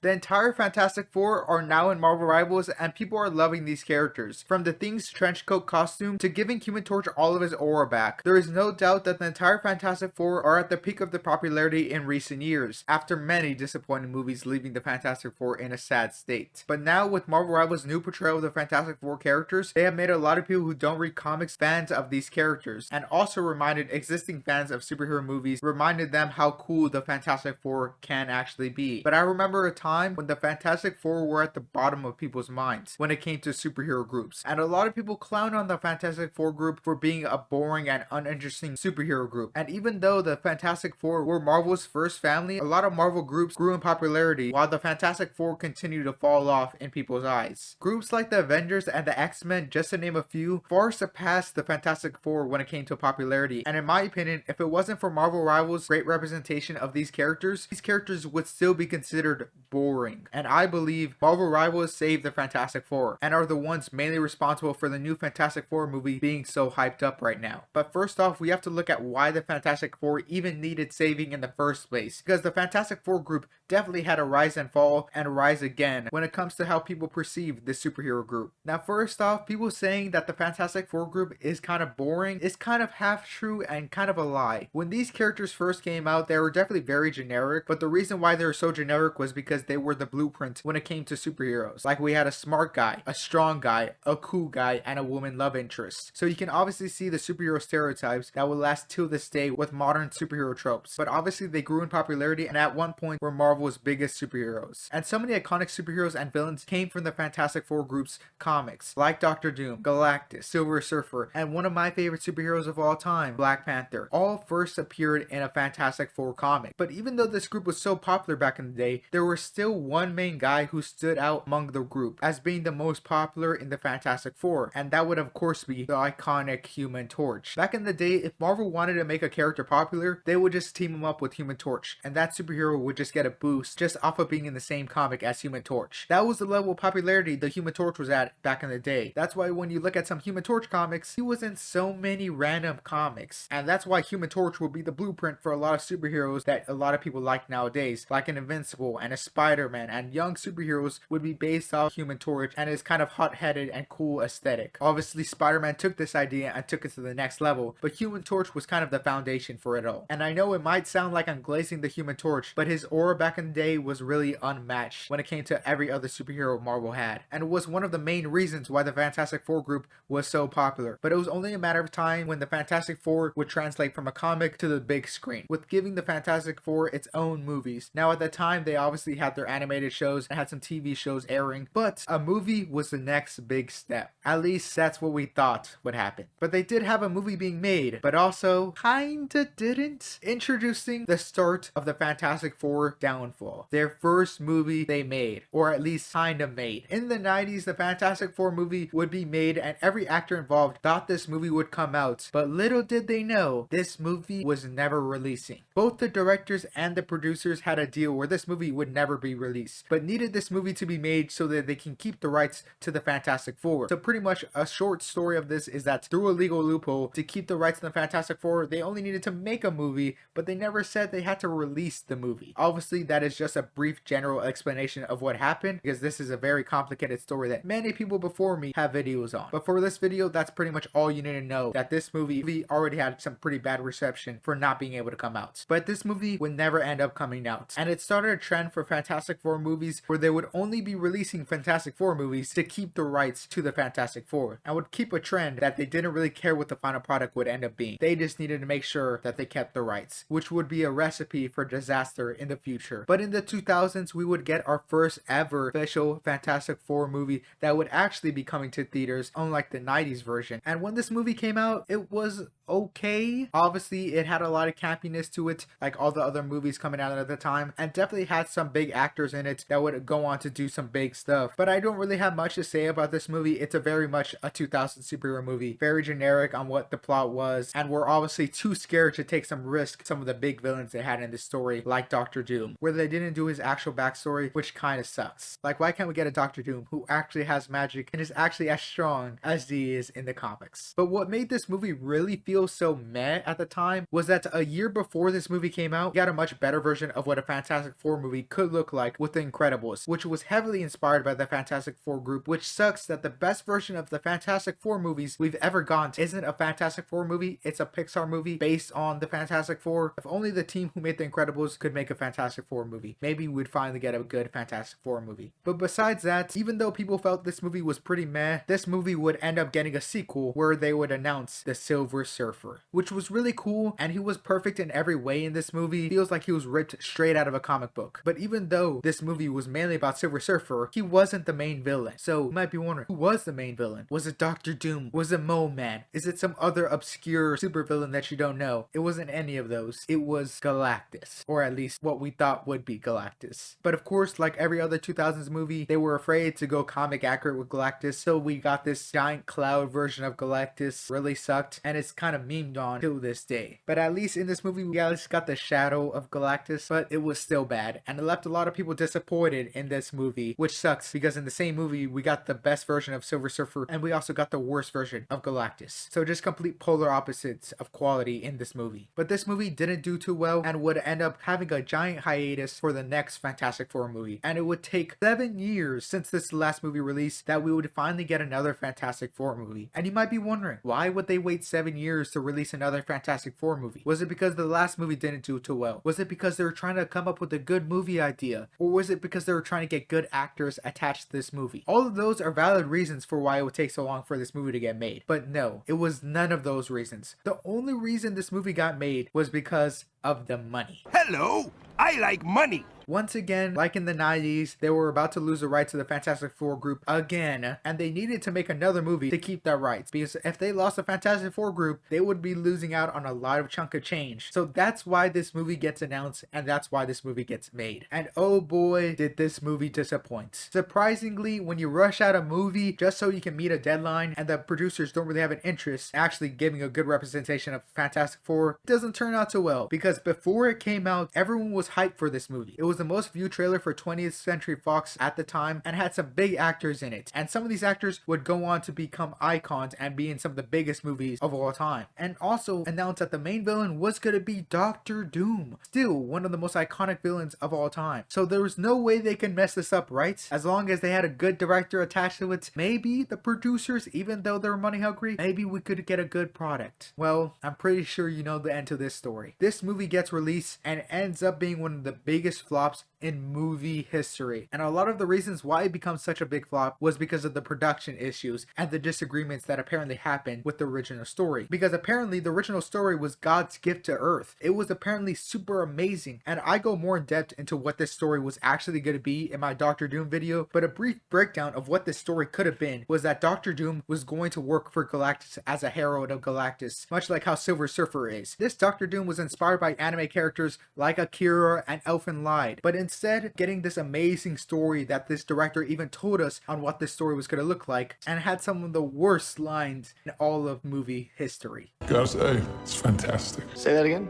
The entire Fantastic Four are now in Marvel Rivals, and people are loving these characters. From the Thing's trenchcoat costume to giving Human Torch all of his aura back, there is no doubt that the entire Fantastic Four are at the peak of their popularity in recent years, after many disappointing movies leaving the Fantastic Four in a sad state. But now, with Marvel Rivals' new portrayal of the Fantastic Four characters, they have made a lot of people who don't read comics fans of these characters, and also reminded existing fans of superhero movies, reminded them how cool the Fantastic Four can actually be. But I remember a time when the Fantastic Four were at the bottom of people's minds when it came to superhero groups, and a lot of people clown on the Fantastic Four group for being a boring and uninteresting superhero group. And even though the Fantastic Four were Marvel's first family, a lot of Marvel groups grew in popularity while the Fantastic Four continued to fall off in people's eyes. Groups like the Avengers and the X-Men, just to name a few, far surpassed the Fantastic Four when it came to popularity, and in my opinion, if it wasn't for Marvel Rivals' great representation of these characters would still be considered boring. And I believe Marvel Rivals saved the Fantastic Four and are the ones mainly responsible for the new Fantastic Four movie being so hyped up right now. But first off, we have to look at why the Fantastic Four even needed saving in the first place, because the Fantastic Four group definitely had a rise and fall and rise again when it comes to how people perceive this superhero group. Now, first off, people saying that the Fantastic Four group is kind of boring is kind of half true and kind of a lie. When these characters first came out, they were definitely very generic, but the reason why they were so generic was because they were the blueprint when it came to superheroes. Like, we had a smart guy, a strong guy, a cool guy, and a woman love interest. So you can obviously see the superhero stereotypes that will last till this day with modern superhero tropes. But obviously they grew in popularity and at one point were Marvel's biggest superheroes. And so many iconic superheroes and villains came from the Fantastic Four group's comics, like Doctor Doom, Galactus, Silver Surfer, and one of my favorite superheroes of all time, Black Panther, all first appeared in a Fantastic Four comic. But even though this group was so popular back in the day, there was still one main guy who stood out among the group as being the most popular in the Fantastic Four, and that would of course be the iconic Human Torch. Back in the day, if Marvel wanted to make a character popular, they would just team him up with Human Torch, and that superhero would just get a boost just off of being in the same comic as Human Torch. That was the level of popularity the Human Torch was at back in the day. That's why when you look at some Human Torch comics, he was in so many random comics, and that's why Human Torch will be the blueprint for a lot of superheroes that a lot of people like nowadays, like an Invincible and a Spider-Man, and young superheroes would be based off Human Torch and his kind of hot-headed and cool aesthetic. Obviously, Spider-Man took this idea and took it to the next level, but Human Torch was kind of the foundation for it all. And I know it might sound like I'm glazing the Human Torch, but his aura back in the day was really unmatched when it came to every other superhero Marvel had, and was one of the main reasons why the Fantastic Four group was so popular. But it was only a matter of time when the Fantastic Four would translate from a comic to the big screen, with giving the Fantastic Four its own movies. Now at the time, they obviously had their animated shows and had some TV shows airing, but a movie was the next big step. At least that's what we thought would happen. But they did have a movie being made, but also kinda didn't, introducing the start of the Fantastic Four downfall. Their first movie they made, or at least kinda made. In the 90s, the Fantastic Four movie would be made and every actor involved thought this movie would come out, but little did they know, this movie was never releasing. Both the directors and the producers had a deal where this movie would never be released, but needed this movie to be made so that they can keep the rights to the Fantastic Four. So pretty much a short story of this is that through a legal loophole to keep the rights to the Fantastic Four, they only needed to make a movie, but they never said they had to release the movie. Obviously, that is just a brief general explanation of what happened, because this is a very complicated story that many people before me have videos on. But for this video, that's pretty much all you need to know, that this movie already had some pretty bad reception for not being able to come out. But this movie would never end up coming out, and it started a trend for Fantastic Four movies where they would only be releasing Fantastic Four movies to keep the rights to the Fantastic Four, and would keep a trend that they didn't really care what the final product would end up being. They just needed to make sure that they kept the rights, which would be a recipe for disaster in the future. But in the 2000s, we would get our first ever official Fantastic Four movie that would actually be coming to theaters, unlike the 90s version. And when this movie came out, it was okay. Obviously, it had a lot of campiness to it, like all the other movies coming out at the time, and definitely had some big actors in it that would go on to do some big stuff. But I don't really have much to say about this movie. It's a very much a 2000 superhero movie, very generic on what the plot was, and we're obviously too scared to take some risk some of the big villains they had in this story, like Doctor Doom, where they didn't do his actual backstory, which kind of sucks. Like, why can't we get a Doctor Doom who actually has magic and is actually as strong as he is in the comics? But what made this movie really feel feel so meh at the time was that a year before this movie came out, we got a much better version of what a Fantastic Four movie could look like with The Incredibles, which was heavily inspired by the Fantastic Four group, which sucks that the best version of the Fantastic Four movies we've ever gotten isn't a Fantastic Four movie, it's a Pixar movie based on the Fantastic Four. If only the team who made The Incredibles could make a Fantastic Four movie, maybe we'd finally get a good Fantastic Four movie. But besides that, even though people felt this movie was pretty meh, this movie would end up getting a sequel where they would announce the Silver Surfer, which was really cool, and he was perfect in every way in this movie. Feels like he was ripped straight out of a comic book. But even though this movie was mainly about Silver Surfer, he wasn't the main villain. So you might be wondering, who was the main villain? Was it Doctor Doom? Was it Mole Man? Is it some other obscure supervillain that you don't know? It wasn't any of those. It was Galactus, or at least what we thought would be Galactus. But of course, like every other 2000s movie, they were afraid to go comic accurate with Galactus, so we got this giant cloud version of Galactus. Really sucked, and it's kind of memed on till this day. But at least in this movie, we at least got the shadow of Galactus, but it was still bad, and it left a lot of people disappointed in this movie, which sucks because in the same movie, we got the best version of Silver Surfer, and we also got the worst version of Galactus. So just complete polar opposites of quality in this movie. But this movie didn't do too well and would end up having a giant hiatus for the next Fantastic Four movie. And it would take 7 years since this last movie release that we would finally get another Fantastic Four movie. And you might be wondering, why would they wait 7 years to release another Fantastic Four movie? Was it because the last movie didn't do too well? Was it because they were trying to come up with a good movie idea? Or was it because they were trying to get good actors attached to this movie? All of those are valid reasons for why it would take so long for this movie to get made. But no, it was none of those reasons. The only reason this movie got made was because of the money. Hello, I like money. Once again, like in the 90s, they were about to lose the rights to the Fantastic Four group again, and they needed to make another movie to keep their rights, because if they lost the Fantastic Four group, they would be losing out on a lot of chunk of change. So that's why this movie gets announced, and that's why this movie gets made. And oh boy, did this movie disappoint. Surprisingly, when you rush out a movie just so you can meet a deadline, and the producers don't really have an interest in actually giving a good representation of Fantastic Four, it doesn't turn out so well, because before it came out, everyone was hyped for this movie. It was the most viewed trailer for 20th Century Fox at the time and had some big actors in it. And some of these actors would go on to become icons and be in some of the biggest movies of all time. And also announced that the main villain was going to be Doctor Doom. Still one of the most iconic villains of all time. So there was no way they could mess this up, right? As long as they had a good director attached to it, maybe the producers, even though they're money hungry, maybe we could get a good product. Well, I'm pretty sure you know the end to this story. This movie gets released and ends up being one of the biggest flops in movie history. And a lot of the reasons why it becomes such a big flop was because of the production issues and the disagreements that apparently happened with the original story. Because apparently the original story was God's gift to Earth. It was apparently super amazing, and I go more in depth into what this story was actually going to be in my Doctor Doom video, but a brief breakdown of what this story could have been was that Doctor Doom was going to work for Galactus as a herald of Galactus, much like how Silver Surfer is. This Doctor Doom was inspired by anime characters like Akira and Elfen Lied, but instead getting this amazing story that this director even told us on what this story was going to look like, and had some of the worst lines in all of movie history. Gotta say, it's fantastic. Say that again?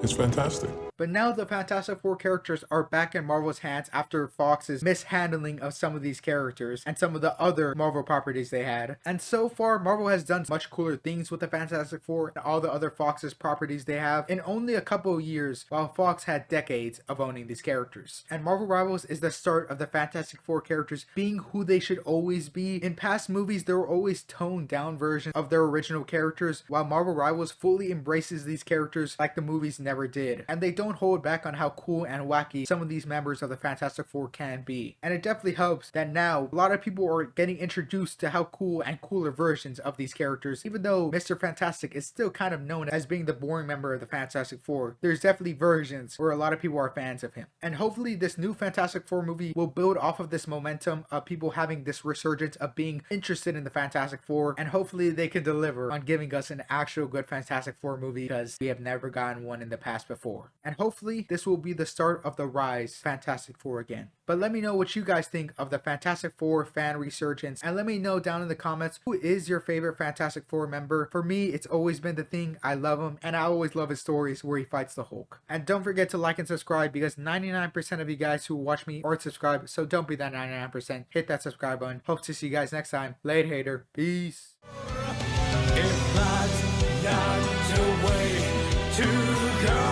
It's fantastic. But now the Fantastic Four characters are back in Marvel's hands after Fox's mishandling of some of these characters and some of the other Marvel properties they had. And so far, Marvel has done much cooler things with the Fantastic Four and all the other Fox's properties they have in only a couple of years, while Fox had decades of owning these characters. And Marvel Rivals is the start of the Fantastic Four characters being who they should always be. In past movies, there were always toned down versions of their original characters, while Marvel Rivals fully embraces these characters like the movies never did. And they don't hold back on how cool and wacky some of these members of the Fantastic Four can be. And it definitely helps that now a lot of people are getting introduced to how cool and cooler versions of these characters. Even though Mr. Fantastic is still kind of known as being the boring member of the Fantastic Four, there's definitely versions where a lot of people are fans of him. And hopefully this new Fantastic Four movie will build off of this momentum of people having this resurgence of being interested in the Fantastic Four, and hopefully they can deliver on giving us an actual good Fantastic Four movie, because we have never gotten one in the past before. And hopefully this will be the start of the rise Fantastic Four again. But let me know what you guys think of the Fantastic Four fan resurgence, and let me know down in the comments who is your favorite Fantastic Four member. For me, it's always been the Thing. I love him, and I always love his stories where he fights the Hulk. And don't forget to like and subscribe, because 99% of you guys who watch me aren't subscribed, so don't be that 99%. Hit that subscribe button. Hope to see you guys next time. Later, hater. Peace. If that's not to go.